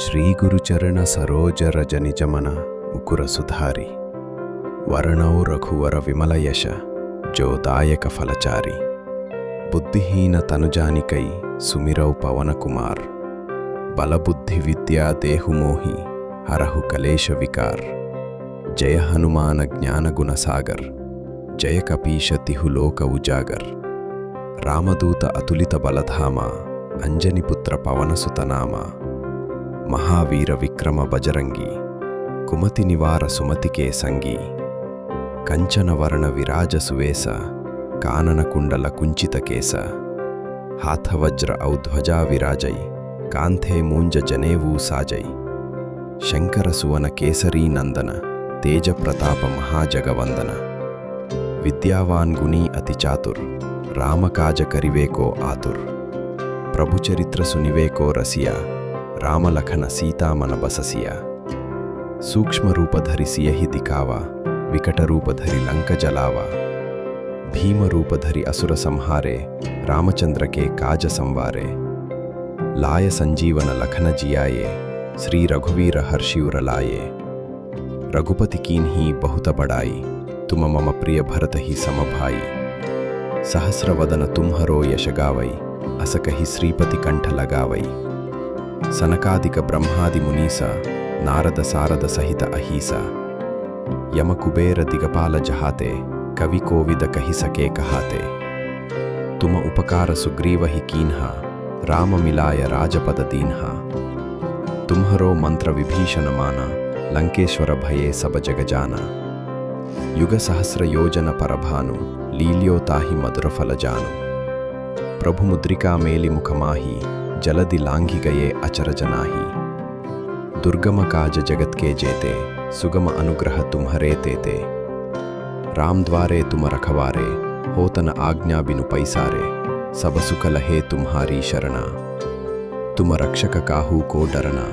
ಶ್ರೀ ಗುರುಚರಣ ಸರೋಜ ರಜ ನಿಜಮನ ಮುಕುರ ಸುಧಾರಿ ವರ್ಣೌ ರಘುವರ ವಿಮಲ ಯಶ ಜೋದಾಯಕ ಫಲಚಾರಿ ಬುದ್ಧಿಹೀನ ತನುಜಾನಿಕೈ ಸುಮಿರೌ ಪವನ ಕುಮಾರ್ ಬಲಬುದ್ಧಿ ವಿದ್ಯಾ ದೇಹು ಮೋಹಿ ಹರಹು ಕಲೇಶ ವಿಕಾರ್ ಜಯ ಹನುಮಾನ ಜ್ಞಾನ ಗುಣ ಸಾಗರ್ ಜಯ ಕಪೀಶ ತಿಹು ಲೋಕ ಉಜಾಗರ್ ರಾಮದೂತ ಅತುಲಿತ ಬಲಧಾಮ ಅಂಜನಿ ಪುತ್ರ ಪವನ ಸುತನಾಮ ಮಹಾವೀರ ವಿಕ್ರಮ ಬಜರಂಗಿ ಕುಮತಿ ನಿವಾರ ಸುಮತಿಕೆ ಸಂಗಿ ಕಂಚನ ವರ್ಣ ವಿರಾಜ ಸುವೇಸ ಕಾನನ ಕುಂಡಲ ಕುಂಚಿತ ಕೇಸ ಹಾಥವಜ್ರ ಔಧ್ವಜಾ ವಿರಾಜೈ ಕಾಂಥೆ ಮೂಂಜ ಜನೇವೂ ಸಾಜೈ ಶಂಕರ ಸುವನ ಕೇಸರೀ ನಂದನ ತೇಜ ಪ್ರತಾಪ ಮಹಾಜಗವಂದನ ವಿದ್ಯಾವಾನ್ ಗುಣಿ ಅತಿ ಚಾತುರ್ ರಾಮಕಾಜ ಕರಿವೇಕೋ ಆತುರ್ ಪ್ರಭುಚರಿತ್ರ ಸುನಿವೇಕೋ ರಸಿಯ ರಾಮಲಖನ ಸೀತಾಮನ ಬಸಸಿಯ ಸೂಕ್ಷ್ಮ ರೂಪ ಧರಿಸಿಯ ಹಿ ದಿಕಾವ ವಿಕಟ ರೂಪ ಧರಿ ಲಂಕ ಜಲಾವ ಭೀಮ ರೂಪ ಧರಿ ಅಸುರ ಸಂಹಾರೆ ರಾಮಚಂದ್ರಕೆ ಕಾಜ ಸಂವಾರೆ लाय संजीवन लखन जियाये श्री रघुवीर हर्षिउर लाये रघुपति कीन्ही बहुत बड़ाई तुम मम प्रिय भरत ही समभाई सहस्रवदन तुम्हरो यश गावई अस कहि श्रीपति कंठ लगावई सनकादिक ब्रह्मादि मुनीसा नारद सारद सहित अहीसा यम कुबेर दिगपाल जहाते कवि कोविद कहि सके कहाते तुम उपकार सुग्रीव ही कीन्हा राम मिलाय राजपद दीन्हा तुम्हरो मंत्र विभीषण माना लंकेश्वर भये सब जग जाना युग सहस्र योजन परभानु लील्यो ताहि मधुर फल जानु प्रभु मुद्रिका मेलि मुख माही जलदि लांघि गये अचरज नाही दुर्गम काज जगत के जेते सुगम अनुग्रह तुम्हरे तेते राम द्वारे तुम रखवारे होतन आज्ञा बिनु पैसारे सब सुख लहे तुम्हारी शरणा तुम रक्षक काहू को डरना।